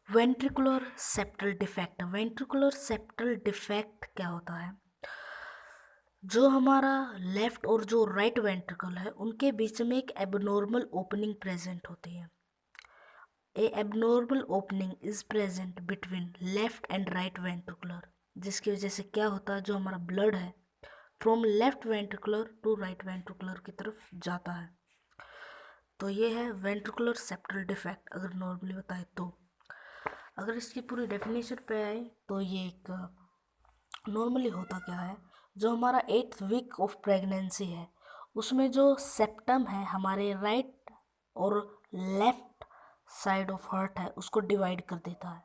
Ventricular septal defect. Ventricular septal defect क्या होता है? जो हमारा लेफ्ट और जो राइट वेंट्रिकल है उनके बीच में एक एबनॉर्मल ओपनिंग प्रेजेंट होती है। A abnormal opening is present between left and right ventricular, जिसकी वजह से क्या होता है, जो हमारा ब्लड है from left ventricular to right ventricular की तरफ जाता है। तो ये है वेंट्रिकुलर सेप्टल डिफेक्ट अगर नॉर्मली बताए तो। अगर इसकी पूरी डेफिनेशन पे आए तो ये एक नॉर्मली होता क्या है, जो हमारा 8th वीक ऑफ प्रेगनेंसी है उसमें जो सेप्टम है हमारे राइट और लेफ्ट साइड ऑफ हार्ट है उसको डिवाइड कर देता है,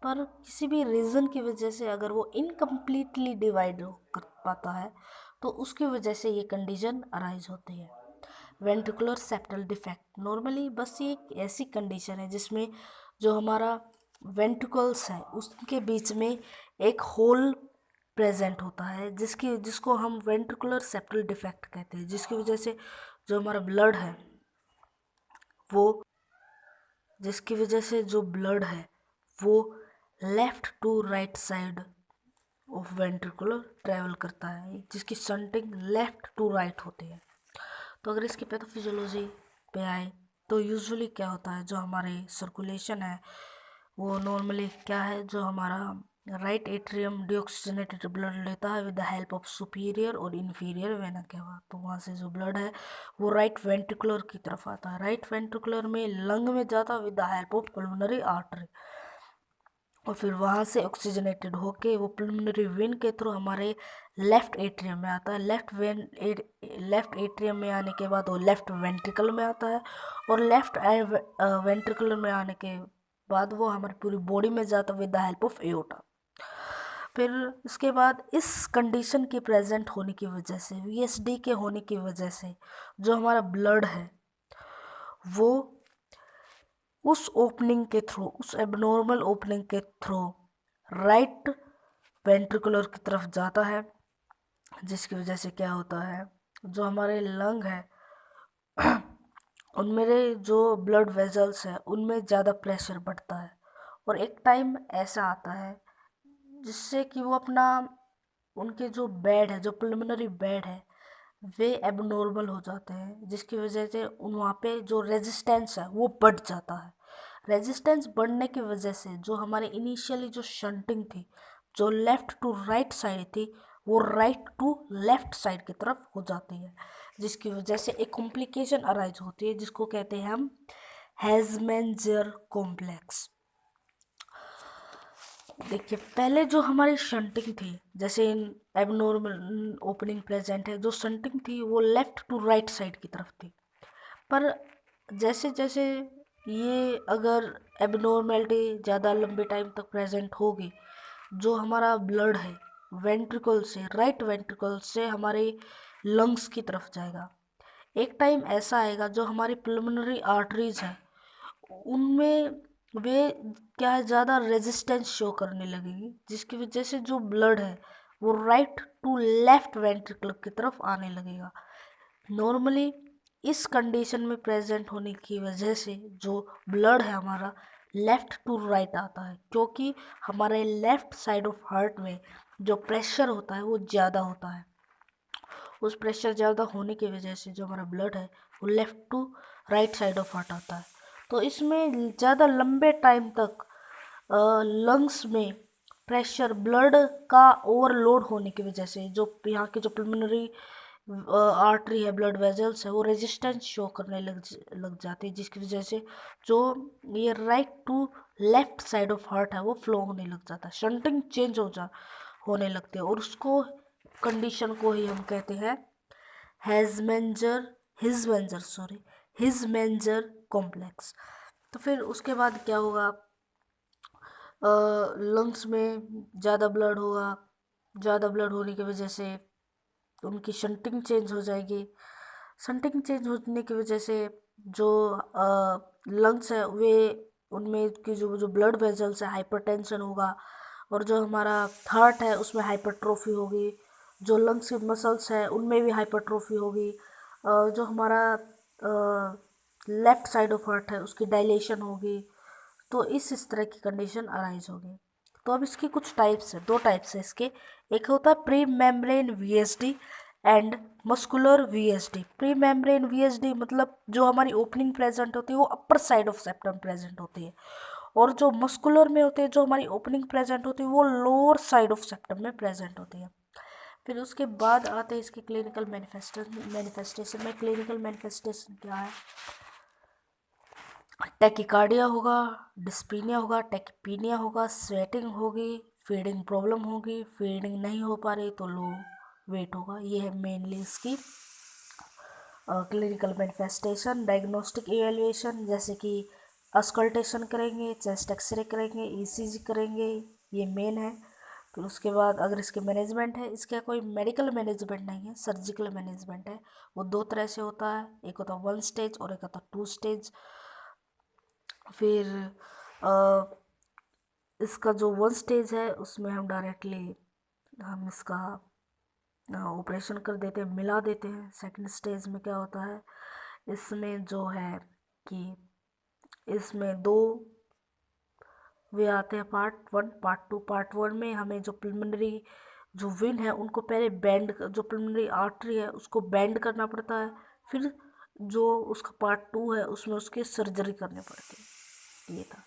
पर किसी भी रीज़न की वजह से अगर वो इनकम्प्लीटली डिवाइड कर पाता है तो उसकी वजह से ये कंडीशन अराइज होती है, वेंट्रिकुलर सेप्टल डिफेक्ट। नॉर्मली बस ये एक ऐसी कंडीशन है जिसमें जो हमारा वेंट्रिकल्स है उसके बीच में एक होल प्रेजेंट होता है जिसको हम वेंट्रिकुलर सेप्टल डिफेक्ट कहते हैं, जिसकी वजह से जो हमारा ब्लड है वो जिसकी वजह से जो ब्लड है वो left to right side of ventricular travel करता है, जिसकी शंटिंग लेफ्ट टू राइट होती है। तो अगर इसकी पैथोफिजियोलॉजी पे आए तो यूजुअली क्या होता है, जो हमारे सर्कुलेशन है वो नॉर्मली क्या है, जो हमारा राइट एट्रियम डिऑक्सीजनेटेड ब्लड लेता है with the help of superior और इन्फीरियर वेना केवा। तो वहाँ से जो ब्लड है वो राइट वेंट्रिकुलर की तरफ आता है, राइट वेंट्रिकुलर में लंग में जाता है with the help of pulmonary artery, और फिर वहाँ से ऑक्सीजनेटेड होके वो पल्मोनरी वेन के थ्रू हमारे लेफ्ट एट्रियम में आता है। लेफ्ट एट्रियम में आने के बाद वो लेफ्ट वेंट्रिकल में आता है, और लेफ्ट वेंट्रिकल में आने के बाद वो हमारी पूरी बॉडी में जाता है with the help of aorta. फिर इसके बाद इस कंडीशन की प्रेजेंट होने की वजह से, वीएसडी के होने की वजह से जो हमारा ब्लड है वो उस ओपनिंग के थ्रू, उस एबनॉर्मल ओपनिंग के थ्रू राइट वेंट्रिकुलर की तरफ जाता है, जिसकी वजह से क्या होता है, जो हमारे लंग है उनमें जो ब्लड वेजल्स है उनमें ज़्यादा प्रेशर बढ़ता है, और एक टाइम ऐसा आता है जिससे कि वो अपना उनके जो बेड है, जो पल्मोनरी बेड है वे एबनॉर्मल हो जाते हैं, जिसकी वजह से उन वहाँ पे जो रेजिस्टेंस है वो बढ़ जाता है। रेजिस्टेंस बढ़ने की वजह से जो हमारे इनिशियली जो शंटिंग थी, जो लेफ़्ट टू राइट साइड थी, वो राइट टू लेफ़्ट साइड की तरफ हो जाती है, जिसकी वजह से एक कॉम्प्लिकेशन अराइज होती है जिसको कहते हैं हम हेज़मेंजर कॉम्प्लेक्स। देखिए पहले जो हमारी शंटिंग थी, जैसे एबनॉर्मल ओपनिंग प्रेजेंट है, जो शंटिंग थी वो लेफ़्ट टू राइट साइड की तरफ थी, पर जैसे जैसे ये अगर एबनॉर्मेलिटी ज़्यादा लंबे टाइम तक प्रेजेंट होगी, जो हमारा ब्लड है वेंट्रिकल से, राइट वेंट्रिकल से हमारे लंग्स की तरफ जाएगा। एक टाइम ऐसा आएगा जो हमारी पल्मोनरी आर्टरीज हैं उनमें वे क्या है, ज़्यादा रेजिस्टेंस शो करने लगेगी, जिसकी वजह से जो ब्लड है वो राइट टू लेफ्ट वेंट्रिकल की तरफ आने लगेगा। नॉर्मली इस कंडीशन में प्रेजेंट होने की वजह से जो ब्लड है हमारा लेफ़्ट टू राइट आता है, क्योंकि हमारे लेफ़्ट साइड ऑफ हार्ट में जो प्रेशर होता है वो ज़्यादा होता है। उस प्रेशर ज़्यादा होने की वजह से जो हमारा ब्लड है वो left to right side of heart आता है। तो इसमें ज़्यादा लंबे टाइम तक लंग्स में प्रेशर ब्लड का ओवरलोड होने की वजह से जो यहाँ की जो पल्मोनरी आर्टरी है, ब्लड वेजल्स है, वो रेजिस्टेंस शो करने लग जाती है, जिसकी वजह से जो ये right to left side of heart है वो फ्लो होने लग जाता है, शंटिंग चेंज होने लगती है, और उसको कंडीशन को ही हम कहते हैं हिजमेंजर कॉम्प्लेक्स। तो फिर उसके बाद क्या होगा, लंग्स में ज़्यादा ब्लड होगा, ज़्यादा ब्लड होने की वजह से उनकी शंटिंग चेंज हो जाएगी, शंटिंग चेंज होने की वजह से जो लंग्स है वे उनमें की जो ब्लड वेजल्स है हाइपरटेंशन होगा, और जो हमारा हार्ट है उसमें हाइपरट्रोफी होगी, जो लंग्स की मसल्स है उनमें भी हाइपरट्रोफी होगी, जो हमारा लेफ्ट साइड ऑफ हार्ट है उसकी डायलेशन होगी, तो इस तरह की कंडीशन अराइज होगी। तो अब इसकी कुछ टाइप्स है, दो टाइप्स है इसके। एक होता है pre membrane VSD and muscular VSD. Pre membrane VSD मतलब जो हमारी ओपनिंग प्रेजेंट होती है वो upper side of septum present होती है, और जो मस्कुलर में होते हैं जो हमारी ओपनिंग प्रेजेंट होती है वो लोअर साइड ऑफ सेप्टम में प्रेजेंट होती है। फिर उसके बाद आते हैं इसके क्लिनिकल मैनिफेस्टेशन में। क्लिनिकल मैनिफेस्टेशन क्या है? टैकिकार्डिया होगा, डिस्पीनिया होगा, टैकिपीनिया होगा, स्वेटिंग होगी, फीडिंग प्रॉब्लम होगी, फीडिंग नहीं हो पा रही तो लो वेट होगा। ये है मेनली इसकी क्लिनिकल मैनिफेस्टेशन। डायग्नोस्टिक इवेल्युएशन जैसे कि अस्कल्टेशन करेंगे, चेस्ट एक्सरे करेंगे, ईसीजी करेंगे, ये मेन है। फिर उसके बाद अगर इसके मैनेजमेंट है, इसका कोई मेडिकल मैनेजमेंट नहीं है, सर्जिकल मैनेजमेंट है। वो दो तरह से होता है, एक होता है 1 स्टेज और एक होता है 2 स्टेज। फिर इसका जो 1 स्टेज है उसमें हम डायरेक्टली हम इसका ऑपरेशन कर देते हैं, मिला देते हैं। सेकंड स्टेज में क्या होता है, इसमें जो है कि इसमें दो वे आते हैं, पार्ट 1 पार्ट 2। पार्ट 1 में हमें जो प्रिलिमिनरी जो विन है उनको पहले बैंड, जो प्रिलिमिनरी आर्टरी है उसको बैंड करना पड़ता है। फिर जो उसका पार्ट 2 है उसमें उसकी सर्जरी करनी पड़ती है। ये था,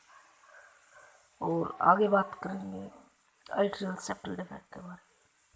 और आगे बात करेंगे एट्रियल सेप्टल डिफेक्ट के बारे में।